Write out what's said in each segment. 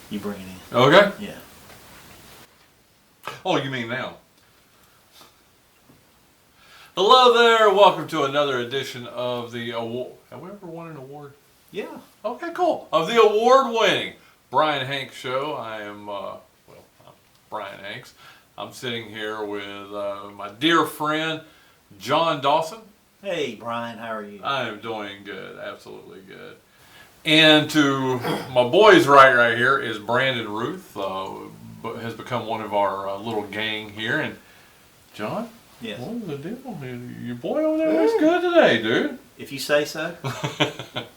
You bring it in. Okay. Yeah. Oh, you mean now? Hello there. Welcome to another edition of the award. Have we ever won an award? Yeah. Okay, cool. Of the award-winning Bryan Hanks show. I am, I'm Bryan Hanks. I'm sitting here with my dear friend, Jon Dawson. Hey, Brian, how are you? I am doing good, absolutely good. And to my boys right here is Brandon Ruth, has become one of our little gang here. And John, Yes. what is the deal? Your boy over there looks good today, dude. If you say so.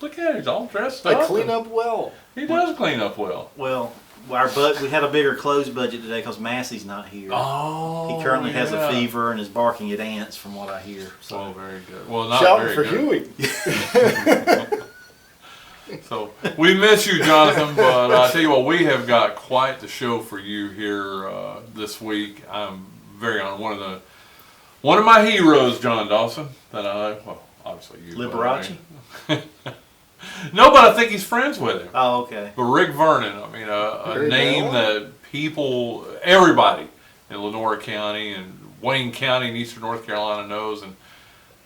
Look at him, he's all dressed I up. clean up well. He does clean up well. Well, we had a bigger clothes budget today because Massey's not here. Oh, He currently has a yeah. fever and is barking at ants, from what I hear. So Oh, very good. Well, not Shouting very for good. Huey. So we miss you, Jonathan, but I tell you what, we have got quite the show for you here this week. I'm very honored. One of my heroes, Jon Dawson, that obviously you. Liberace? No, but I think he's friends with him. Oh, okay. But Rick Vernon, I mean, a Very name well. that everybody in Lenore County and Wayne County and Eastern North Carolina knows, and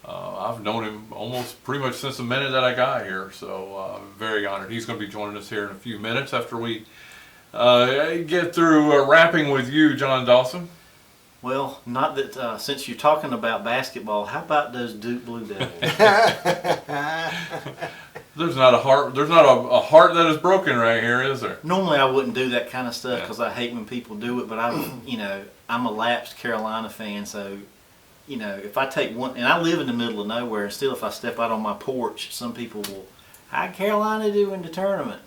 I've known him almost pretty much since the minute that I got here, so I'm very honored. He's going to be joining us here in a few minutes after we get through rapping with you, Jon Dawson. Well, not that since you're talking about basketball, how about those Duke Blue Devils? There's not a heart. There's not a heart that is broken right here, is there? Normally, I wouldn't do that kind of stuff Yeah. because I hate when people do it. But I'm a lapsed Carolina fan, so if I take one, and I live in the middle of nowhere, and still, if I step out on my porch, some people will, "How'd Carolina do in the tournament?"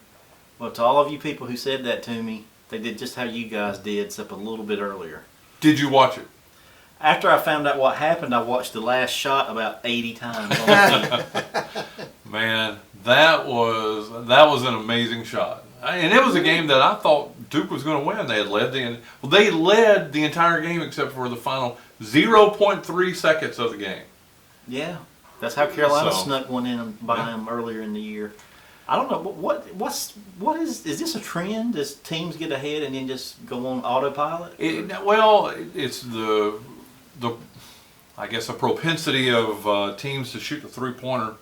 Well, to all of you people who said that to me, they did just how you guys did, except a little bit earlier. Did you watch it? After I found out what happened, I watched the last shot about 80 times on TV. Man, that was an amazing shot, and it was a game that I thought Duke was going to win. They led the entire game except for the final 0.3 seconds of the game. Yeah, that's how Carolina So, snuck one in by them earlier in the year. I don't know what is this a trend? Does teams get ahead and then just go on autopilot? It's the I guess a propensity of teams to shoot the 3-pointer.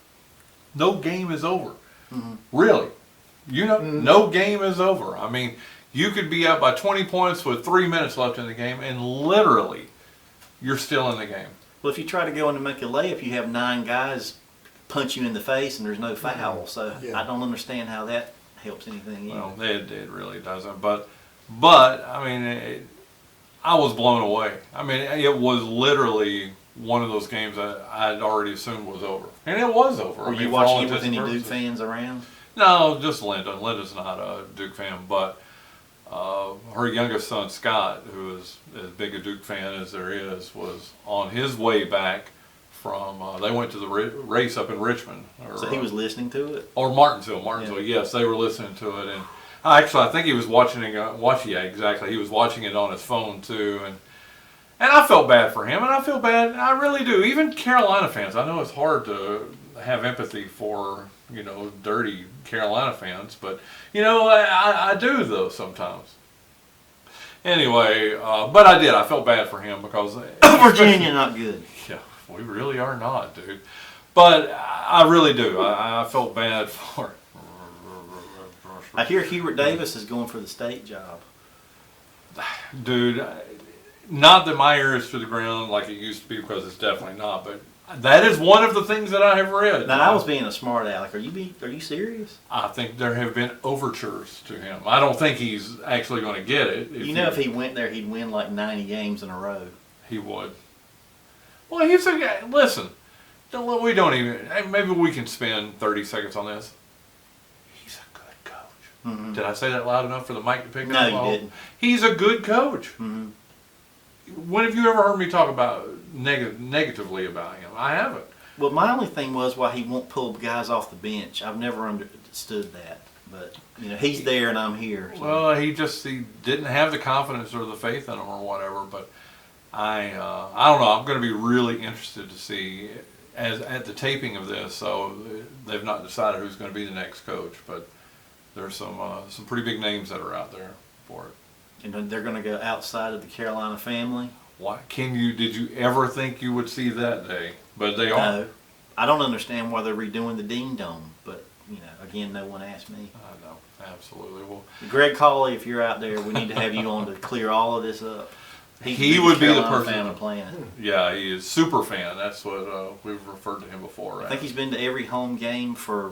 No game is over. Mm-hmm. Really, no game is over. I mean, you could be up by 20 points with 3 minutes left in the game, and literally, you're still in the game. Well, if you try to go in and make a layup, you have 9 guys punch you in the face and there's no foul. So Yeah. I don't understand how that helps anything either. Well, it really doesn't. But I mean, I was blown away. I mean, it was literally one of those games that I'd already assumed was over, and it was over. Were I mean, you for all watching it with intents any and Duke purposes. fans around? No, just Linda. Linda's not a Duke fan, but her youngest son Scott, who is as big a Duke fan as there is, was on his way back from. They went to the race up in Richmond. So he was listening to it? Or Martinsville. Yes, they were listening to it, and I think he was watching it. Yeah, exactly. He was watching it on his phone too, and I felt bad for him, and I feel bad. I really do. Even Carolina fans. I know it's hard to have empathy for dirty Carolina fans, but I do though sometimes. Anyway, but I did. I felt bad for him because Virginia not good. Yeah, we really are not, dude. But I really do. I felt bad for. I hear Hubert Davis is going for the state job. Dude, not that my ear is to the ground like it used to be, because it's definitely not. But that is one of the things that I have read. Now I was being a smart aleck. Are you serious? I think there have been overtures to him. I don't think he's actually going to get it. If he went there, he'd win like 90 games in a row. He would. Well, he's a guy. Listen, we don't even. Maybe we can spend 30 seconds on this. He's a good coach. Mm-hmm. Did I say that loud enough for the mic to pick up? No, you didn't. He's a good coach. Mm-hmm. When have you ever heard me talk about negatively about him? I haven't. Well, my only thing was why he won't pull guys off the bench. I've never understood that. But he's there and I'm here. So. Well, he didn't have the confidence or the faith in him or whatever. But I don't know. I'm going to be really interested to see at the taping of this. So they've not decided who's going to be the next coach, but there's some pretty big names that are out there for it. And they're going to go outside of the Carolina family. Why did you ever think you would see that day? But they are. No, I don't understand why they're redoing the Dean Dome, but again, no one asked me. I know, absolutely. Well, Greg Cawley, if you're out there, we need to have you on to clear all of this up. He would be the person. Fan on the planet. Yeah, he is super fan. That's what we've referred to him before. Right? I think he's been to every home game for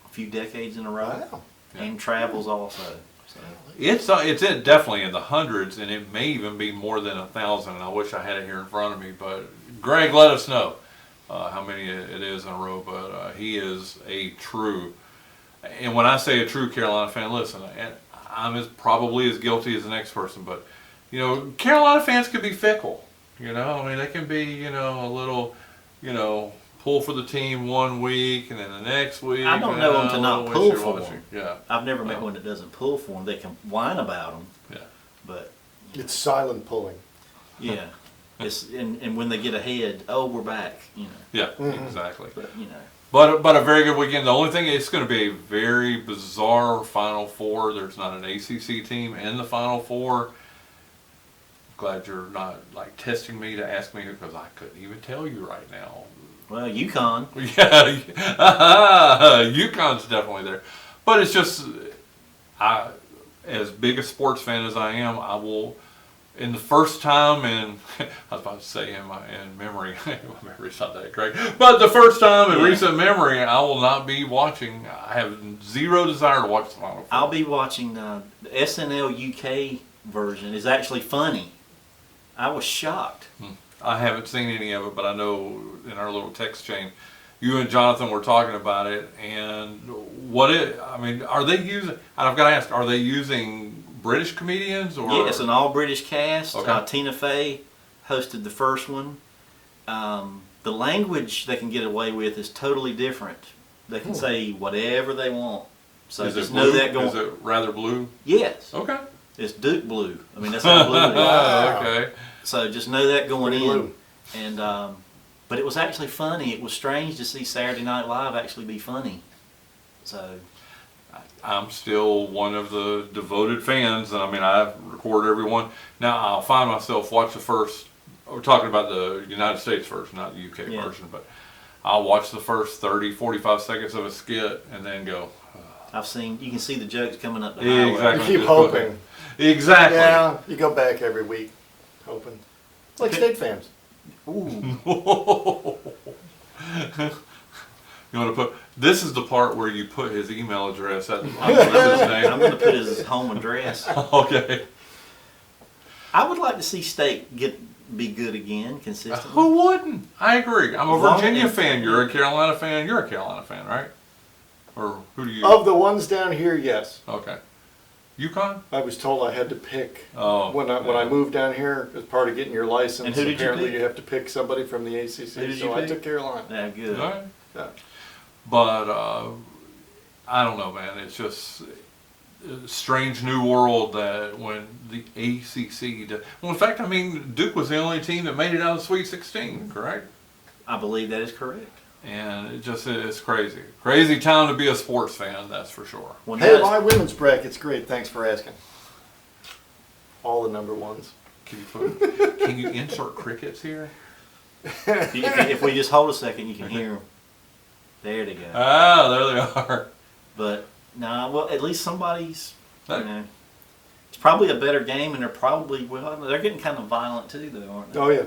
a few decades in a row, and travels also. So. It's definitely in the hundreds, and it may even be more than 1,000. And I wish I had it here in front of me, but Greg, let us know how many it is in a row. But he is a true, and when I say a true Carolina fan, listen, and I'm probably as guilty as the next person, but Carolina fans can be fickle. I mean, they can be a little, pull for the team one week and then the next week. I don't know them to not pull for them. Yeah, I've never met one that doesn't pull for them. They can whine about them. Yeah, but it's silent pulling. Yeah, it's and when they get ahead, oh, we're back. Yeah, exactly. But But a very good weekend. The only thing, it's going to be a very bizarre Final Four. There's not an ACC team in the Final Four. Glad you're not testing me to ask me, because I couldn't even tell you right now. Well, UConn. Yeah, UConn's definitely there. But it's just, as big a sports fan as I am, I will, in the first time in, I was about to say in memory, my memory's not that great, but the first time in recent memory, I will not be watching. I have zero desire to watch the Final Four. I'll be watching the SNL UK version. It's actually funny. I was shocked. I haven't seen any of it, but I know in our little text chain, you and Jonathan were talking about it. And are they using, I've got to ask, are they using British comedians? Or? Yeah, it's an all British cast. Okay. Tina Fey hosted the first one. The language they can get away with is totally different. They can say whatever they want. So is just it know blue? that going. Is it rather blue? Yes. Okay. It's Duke blue. I mean, that's how blue it is. Okay. So just know that going Pretty in. blue. And but it was actually funny. It was strange to see Saturday Night Live actually be funny. So I'm still one of the devoted fans, and I mean, I record everyone. Now I'll find myself watch the first. We're talking about the United States version, not the UK version, but I'll watch the first 30, 45 seconds of a skit and then go. you can see the jokes coming up the highway. Exactly. You keep hoping. Exactly. Yeah, you go back every week, hoping. It's like state fans. Ooh. You want to put? This is the part where you put his email address at his name. I'm going to put his home address. Okay. I would like to see State be good again, consistently. Who wouldn't? I agree. I'm a Long Virginia and- fan. You're a Carolina fan. You're a Carolina fan, right? Or who do you? Of the ones down here, yes. Okay. UConn? I was told I had to pick. Oh. When I moved down here, as part of getting your license, And who did you apparently pick? you have to pick somebody from the ACC. Who did you So I pick? took Carolina. Yeah, good. All right. Yeah. But I don't know, man. It's just a strange new world that when the ACC well, in fact, I mean, Duke was the only team that made it out of the Sweet 16, correct? I believe that is correct. And it's crazy. Crazy time to be a sports fan, that's for sure. Well, Hey, now my women's bracket's great. Thanks for asking. All the number ones. Can you insert crickets here? if we just hold a second, you can hear them. There they go. Ah, there they are. But no, well, at least somebody's. It's probably a better game, and they're getting kind of violent too, though, aren't they? Oh, yeah.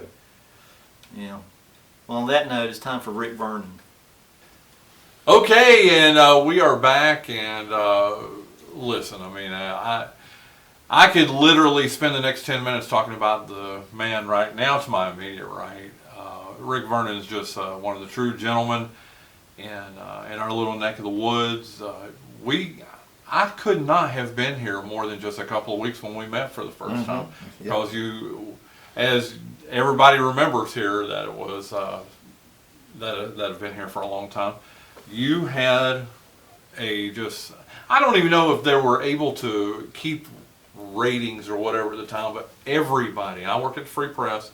Yeah. Well, on that note, it's time for Rick Vernon. Okay, and we are back, and listen, I mean, I could literally spend the next 10 minutes talking about the man right now to my immediate right. Rick Vernon is just one of the true gentlemen in our little neck of the woods. I could not have been here more than just a couple of weeks when we met for the first time, because as everybody remembers here that it was that have been here for a long time, you had I don't even know if they were able to keep ratings or whatever at the time, but everybody, I worked at the Free Press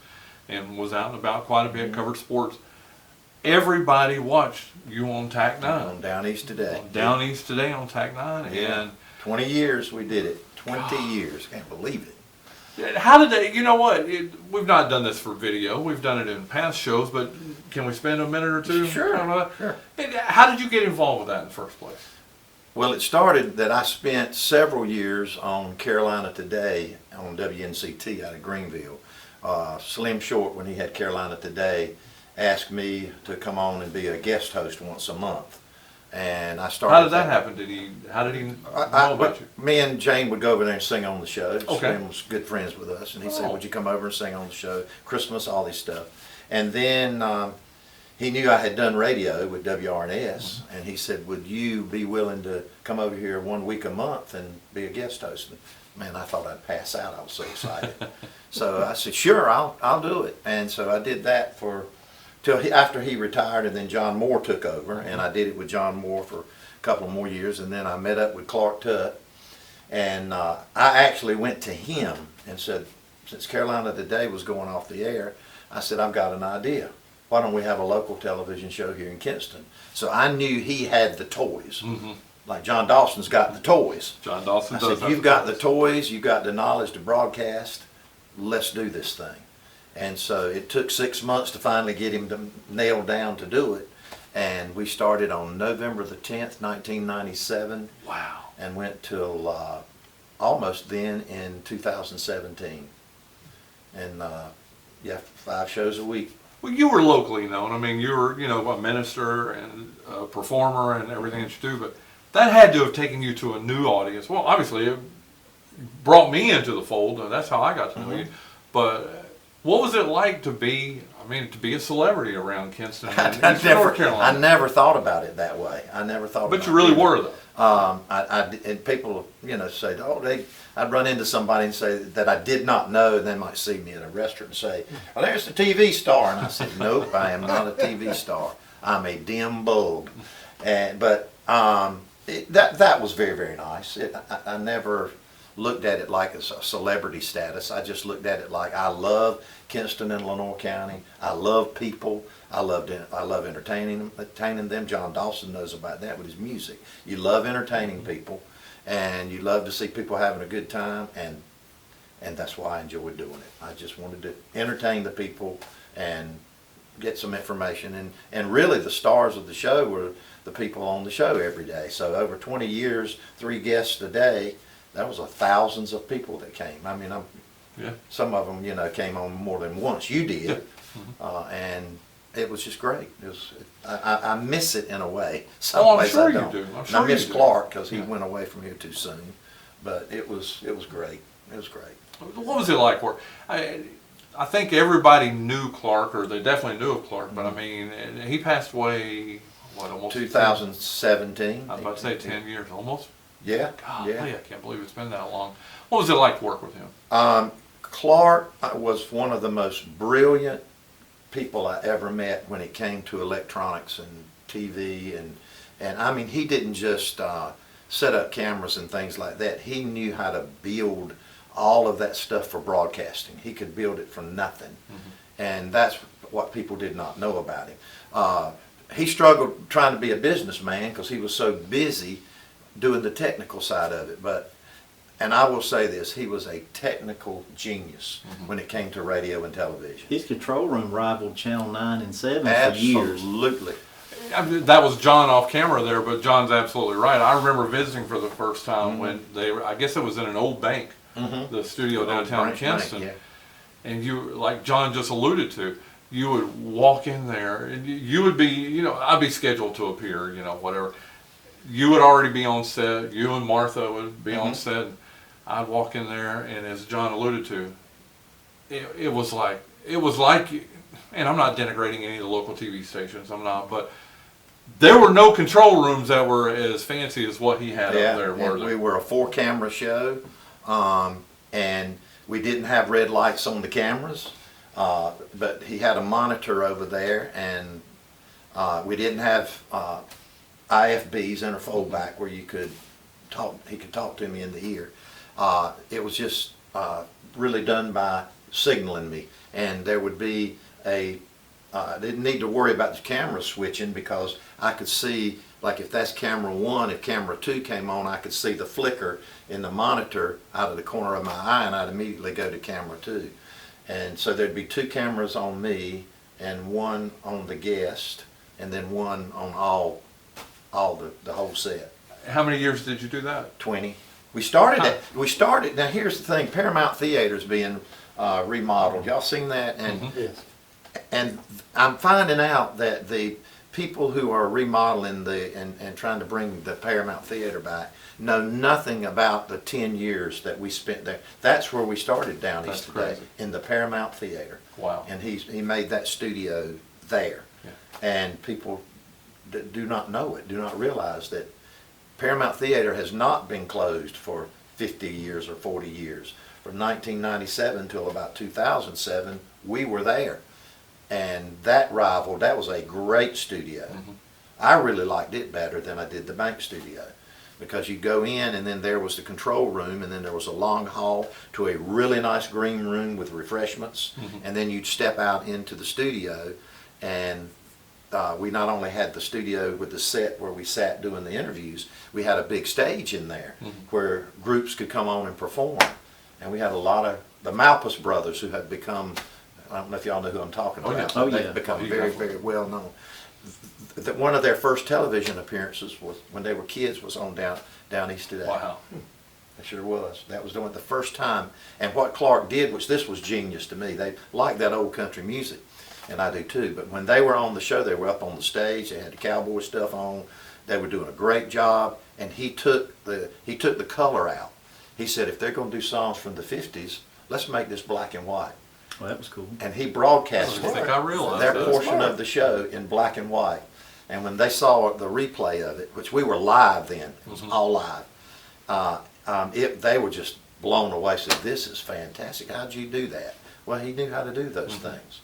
and was out and about quite a bit, covered sports. everybody watched you on TAC 9. On Down East Today. Down East Today on TAC 9. Yeah. And 20 years we did it. 20 years. Can't believe it. how did they, you know what, we've not done this for video, we've done it in past shows, but can we spend a minute or two? Sure, talking about sure. that? And how did you get involved with that in the first place? Well, it started that I spent several years on Carolina Today on WNCT out of Greenville. Slim Short, when he had Carolina Today, asked me to come on and be a guest host once a month. And I started. How did that happen? How did he know about you? Me and Jane would go over there and sing on the show. Okay. Slim was good friends with us, and he said, Oh. "Would you come over and sing on the show? Christmas, all this stuff." And then he knew I had done radio with WRNS, and he said, "Would you be willing to come over here 1 week a month and be a guest host?" And, man, I thought I'd pass out. I was so excited. So I said, "Sure, I'll do it." And so I did that after he retired, and then John Moore took over, and I did it with John Moore for a couple more years, and then I met up with Clark Tutt, and I actually went to him and said, since Carolina Today was going off the air, I said, "I've got an idea. Why don't we have a local television show here in Kinston?" So I knew he had the toys. Mm-hmm. Like Jon Dawson's got the toys. John Dawson I does said, "You've got the toys, you've got the knowledge to broadcast, let's do this thing." And so it took 6 months to finally get him to nail down to do it. And we started on November the 10th, 1997. Wow. And went till almost then in 2017. And yeah, 5 shows a week. Well, you were locally known. I mean, you were, a minister and a performer and everything that you do, but that had to have taken you to a new audience. Well, obviously, it brought me into the fold, and that's how I got to know you. But what was it like to be a celebrity around Kinston and North Carolina? I never thought about it that way. I never thought about it. But you really were, though. And people, say, I'd run into somebody and say that I did not know, and they might see me at a restaurant and say, "Well, there's the TV star." And I said, "Nope, I am not a TV star. I'm a dim bulb." But that was very, very nice. I never looked at it like a celebrity status. I just looked at it like I love Kinston and Lenoir County. I love people. I love entertaining them. Jon Dawson knows about that with his music. You love entertaining people, and you love to see people having a good time, and that's why I enjoyed doing it. I just wanted to entertain the people and get some information, and really the stars of the show were the people on the show every day. So over 20 years, 3 guests a day. That was thousands of people that came. I mean, some of them, came on more than once. You did, and it was just great. I miss it in a way. Some I'm ways sure I you don't. do. I'm And sure I miss you do. Clark because he went away from here too soon. But it was great. It was great. What was it like? I think everybody knew Clark, or they definitely knew of Clark, but I mean, he passed away, almost 2017. I was about to say 10 years, almost. Yeah. Golly, Yeah. I can't believe it's been that long. What was it like to work with him? Clark was one of the most brilliant people I ever met when it came to electronics and TV, and I mean, he didn't just set up cameras and things like that. He knew how to build all of that stuff for broadcasting. He could build it from nothing, and that's what people did not know about him. He struggled trying to be a businessman because he was so busy doing the technical side of it, and I will say this, he was a technical genius when it came to radio and television. His control room rivaled Channel 9 and 7 for years. Absolutely. I mean, that was John off camera there, but John's absolutely right. I remember visiting for the first time when I guess it was in an old bank, the studio downtown in Kinston. Bank, yeah. And you, like John just alluded to, you would walk in there, and you would be, I'd be scheduled to appear, whatever. You would already be on set. You and Martha would be on set. I'd walk in there, and as John alluded to, it was like, and I'm not denigrating any of the local TV stations, I'm not, but there were no control rooms that were as fancy as what he had up there, were there? We were a 4-camera show, and we didn't have red lights on the cameras, but he had a monitor over there, and we didn't have IFBs, interfold back, where you could talk. He could talk to me in the ear. It was just really done by signaling me, and there would be a I didn't need to worry about the camera switching because I could see, like if that's camera 1, if camera 2 came on, I could see the flicker in the monitor out of the corner of my eye, and I'd immediately go to camera 2. And so there'd be 2 cameras on me and 1 on the guest, and then 1 on all the whole set. How many years did you do that? 20. We started, now here's the thing, Paramount Theater's being remodeled. Y'all seen that? And Yes. and I'm finding out that the people who are remodeling and trying to bring the Paramount Theater back know nothing about the 10 years that we spent there. That's where we started down That's east today, crazy. in the Paramount Theater. Wow. And he made that studio there. Yeah. And people do not know it, do not realize that Paramount Theater has not been closed for 50 years or 40 years. From 1997 till about 2007, we were there. And that was a great studio. Mm-hmm. I really liked it better than I did the Bank Studio, because you go in and then there was the control room, and then there was a long hall to a really nice green room with refreshments, and then you'd step out into the studio, and we not only had the studio with the set where we sat doing the interviews, we had a big stage in there where groups could come on and perform. And we had a lot of the Malpas brothers who had become, I don't know if y'all know who I'm talking about. yeah. Oh, They've yeah. become Oh, you very, definitely. very well known. One of their first television appearances was when they were kids, was on Down East Today. Wow. It sure was. That was the first time. And what Clark did, which this was genius to me, they like that old country music, and I do too. But when they were on the show, they were up on the stage. They had the cowboy stuff on. They were doing a great job. And he took the color out. He said, if they're going to do songs from the 50s, let's make this black and white. Well, that was cool. And he I broadcasted don't think I realized their that. portion of the show in black and white. And when they saw the replay of it, which we were live then, it was all live, they were just blown away. Said, "This is fantastic. How'd you do that?" Well, he knew how to do those things.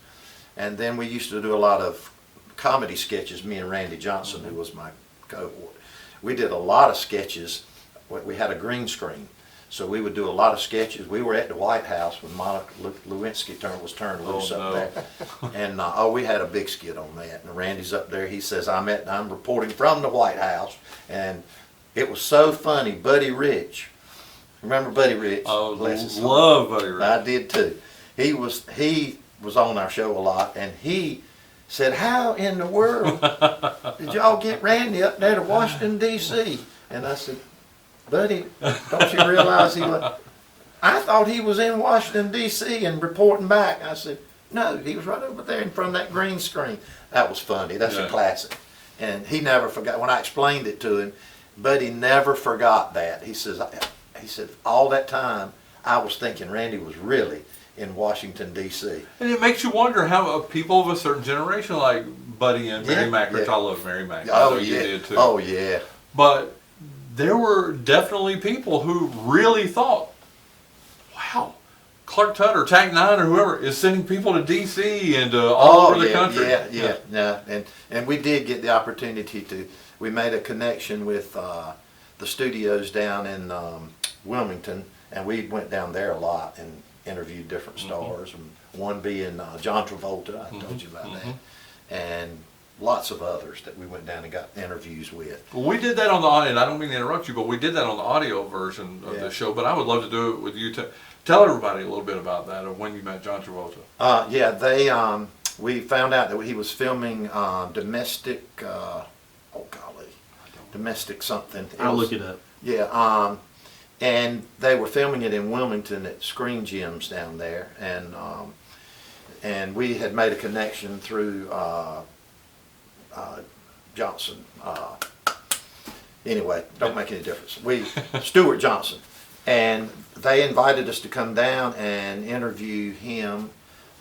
And then we used to do a lot of comedy sketches. Me and Randy Johnson, who was my cohort, we did a lot of sketches. We had a green screen. So we would do a lot of sketches. We were at the White House when Monica Lewinsky was turned loose up there. And we had a big skit on that. And Randy's up there. He says, I'm reporting from the White House. And it was so funny. Buddy Rich. Remember Buddy Rich? Oh, Bless his heart. love Buddy Rich. I did too. He was on our show a lot, and he said, how in the world did y'all get Randy up there to Washington, D.C.? And I said, Buddy, don't you realize I thought he was in Washington, D.C. and reporting back. I said, no, he was right over there in front of that green screen. That was funny. That's a classic. And he never forgot. When I explained it to him, Buddy never forgot that. He said, all that time I was thinking Randy was really in Washington, D.C. And it makes you wonder how people of a certain generation, like Buddy and Mary Mack, which I love Mary Mack. I know you did too. Oh, yeah. But there were definitely people who really thought, wow, Clark Tutter, Tank 9 or whoever is sending people to D.C. and all over the country. Yeah. And we did get the opportunity we made a connection with the studios down in Wilmington, and we went down there a lot and interviewed different stars, and one being John Travolta, I told you about that, and lots of others that we went down and got interviews with. Well, we did that on the audio, and I don't mean to interrupt you, but we did that on the audio version of the show, but I would love to do it with you. Tell everybody a little bit about that, or when you met John Travolta. We found out that he was filming domestic, domestic something. I'll look it up. Yeah, and they were filming it in Wilmington at Screen Gems down there, and we had made a connection through Johnson. Anyway, don't make any difference. Stuart Johnson, and they invited us to come down and interview him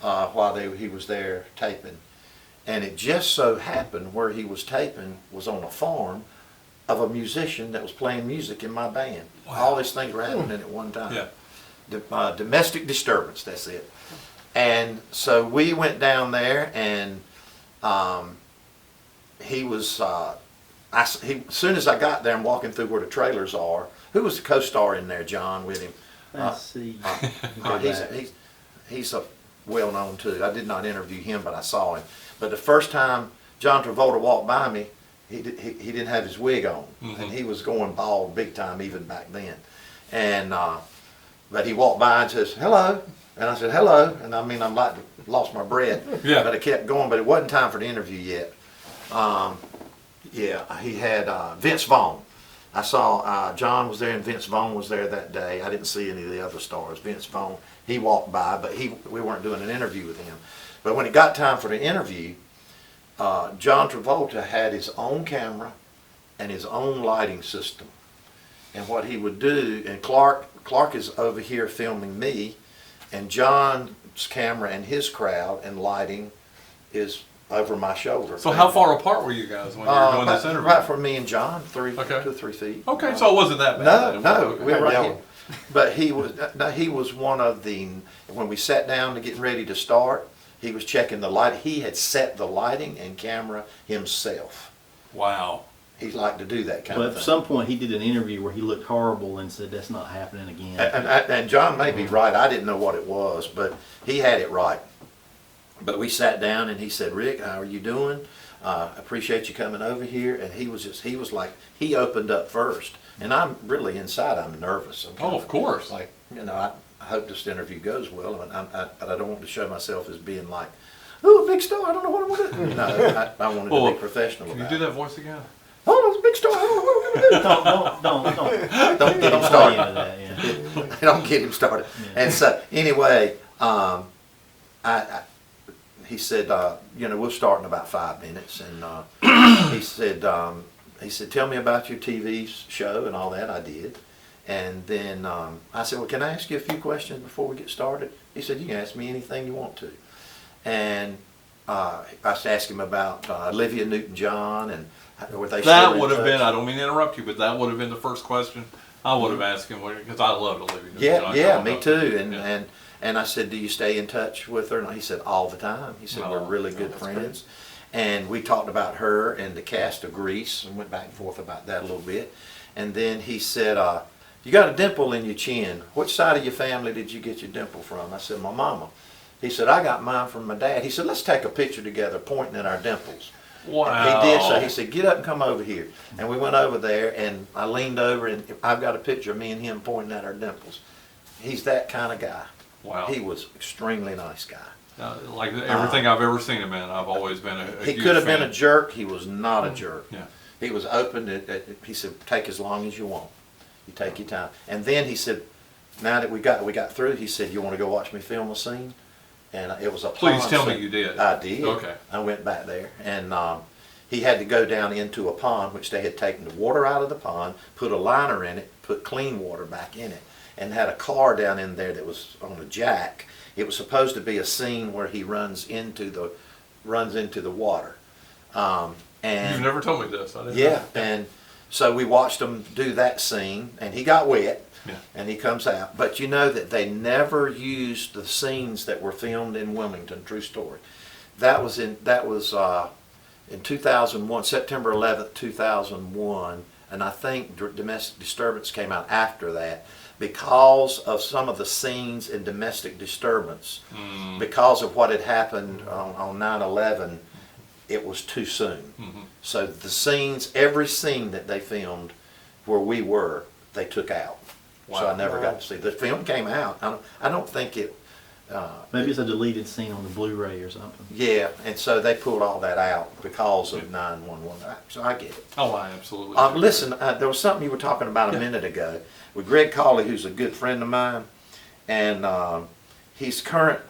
while he was there taping, and it just so happened where he was taping was on a farm of a musician that was playing music in my band. Wow. All these things were happening at one time. Yeah. Domestic disturbance, that's it. And so we went down there, and he was, as soon as I got there, I'm walking through where the trailers are. Who was the co-star in there, John, with him? Let's see. He's a well known too. I did not interview him, but I saw him. But the first time John Travolta walked by me, he didn't have his wig on, and he was going bald big time even back then. And but he walked by and says, "Hello," and I said, "Hello," and I mean I'm like lost my breath. Yeah. But I kept going, but it wasn't time for the interview yet. Yeah, he had Vince Vaughn. I saw John was there and Vince Vaughn was there that day. I didn't see any of the other stars. Vince Vaughn, he walked by, but we weren't doing an interview with him. But when it got time for the interview, John Travolta had his own camera and his own lighting system. And what he would do, and Clark is over here filming me, and John's camera and his crowd and lighting is over my shoulder. So how far apart were you guys when you were doing this interview? Right from me and John, 2 or 3 feet. Okay, so it wasn't that bad. No, we were right here. But he was one of the, when we sat down to get ready to start, he was checking the light. He had set the lighting and camera himself. Wow. He liked to do that kind Well, of thing. at some point he did an interview where he looked horrible and said that's not happening again. And John may be right. I didn't know what it was, but he had it right. But we sat down and he said, "Rick, how are you doing? Appreciate you coming over here." And he was like, he opened up first. And I'm really inside, I'm nervous. I'm Of course. Like, I hope this interview goes well, but I don't want to show myself as being like, "Oh, a big star, I don't know what I'm going to do." No, I wanted to be professional Can about you it. do that voice again? "Oh, it's a big star, I don't know what I'm going to do." Don't get him Play started. into that, yeah. Don't get him started. Yeah. And so, anyway, he said, we'll start in about 5 minutes. And he said, "Tell me about your TV show," and all that. I did. And then I said, "Well, can I ask you a few questions before we get started?" He said, "You can ask me anything you want to." And I asked him about Olivia Newton-John and were they still That in would have touch? been, I don't mean to interrupt you, but that would have been the first question I would have asked him, because I loved Olivia Newton-John. Yeah, me too. Yeah. And I said, "Do you stay in touch with her?" And he said, "All the time." He said, "We're really good friends." And we talked about her and the cast of Grease and went back and forth about that a little bit. And then he said, "You got a dimple in your chin. Which side of your family did you get your dimple from?" I said, "My mama." He said, "I got mine from my dad." He said, "Let's take a picture together pointing at our dimples." Wow. He did so. He said, "Get up and come over here." And we went over there, and I leaned over, and I've got a picture of me and him pointing at our dimples. He's that kind of guy. Wow. He was extremely nice guy. Like everything I've ever seen him in, I've always been a He huge could have fan. been a jerk. He was not a jerk. Yeah. He was open. He said, "Take as long as you want. You take your time." And then he said, now that we got through, he said, "You want to go watch me film a scene?" And it was a Please pond tell me scene. you did. I did. Okay. I went back there, and he had to go down into a pond, which they had taken the water out of the pond, put a liner in it, put clean water back in it, and had a car down in there that was on a jack. It was supposed to be a scene where he runs into the water. And You've never told me this. I didn't yeah, know. and so we watched him do that scene, and he got wet, Yeah. and he comes out. But you know that they never used the scenes that were filmed in Wilmington. True story. That was in 2001, September 11th, 2001, and I think Domestic Disturbance came out after that because of some of the scenes in Domestic Disturbance, because of what had happened on 9/11. It was too soon. So the scenes, every scene that they filmed where we were, they took out. So Wow. I never got to see. The film came out. I don't think it. Maybe it's a deleted scene on the Blu-ray or something. Yeah, and so they pulled all that out because of 9/11. So I get it. Oh, I absolutely. Listen, there was something you were talking about a minute ago with Greg Cawley, who's a good friend of mine, and his current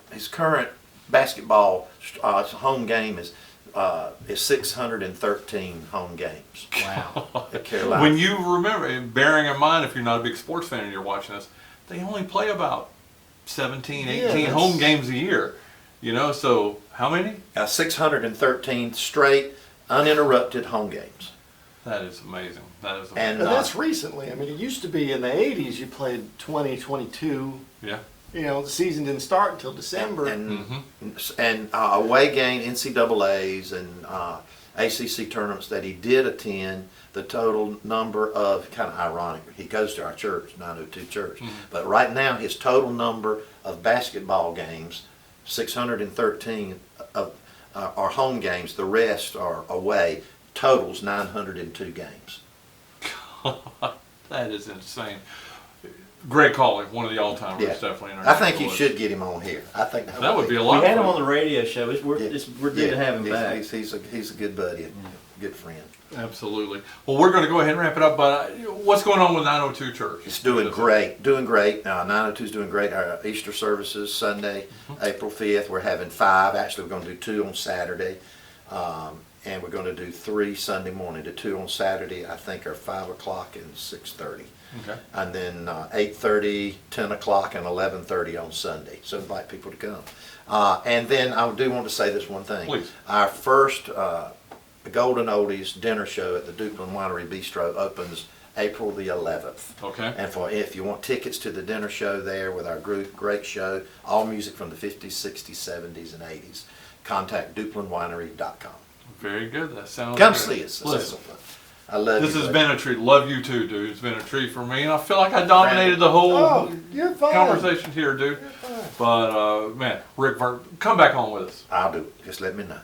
basketball home game is 613 home games Wow. at Carolina. When you remember, bearing in mind, if you're not a big sports fan and you're watching this, they only play about 17, 18 home games a year. So how many? 613 straight, uninterrupted home games. That is amazing. That is amazing. And And that's recently. I mean, it used to be in the 80s you played 20, 22. yeah. The season didn't start until December. And away game, NCAAs and ACC tournaments that he did attend, the total number of, kind of ironic, he goes to our church, 902 church, but right now his total number of basketball games 613 of are home games. The rest are away. Totals 902 games. That is insane. Great calling, one of the all-timers, Yeah. definitely. In our I think you list. should get him on here. I think That would be a We lot. had of him on fun. the radio show. We're good to have him he's, back. He's a good buddy, a good friend. Absolutely. Well, we're going to go ahead and wrap it up. But what's going on with 902 Church? It's doing great, doing great. 902 is doing great. Our Easter services, Sunday, April 5th. We're having 5. Actually, we're going to do 2 on Saturday. And we're going to do 3 Sunday morning. The 2 on Saturday, I think, are 5 o'clock and 6:30. Okay. And then 8:30, 10 o'clock, and 11:30 on Sunday. So invite people to come. And then I do want to say this one thing. Please. Our first Golden Oldies dinner show at the Duplin Winery Bistro opens April the 11th. Okay. And if you want tickets to the dinner show there with our group, great show, all music from the 50s, 60s, 70s, and 80s, contact duplinwinery.com. Very good. That sounds Come good. see us. Listen, I love this you. has buddy. been a treat. Love you too, dude. It's been a treat for me. And I feel like I dominated the whole Oh, you're fine. conversation here, dude. But, man, Rick Vernon, come back on with us. I'll do it. Just let me know.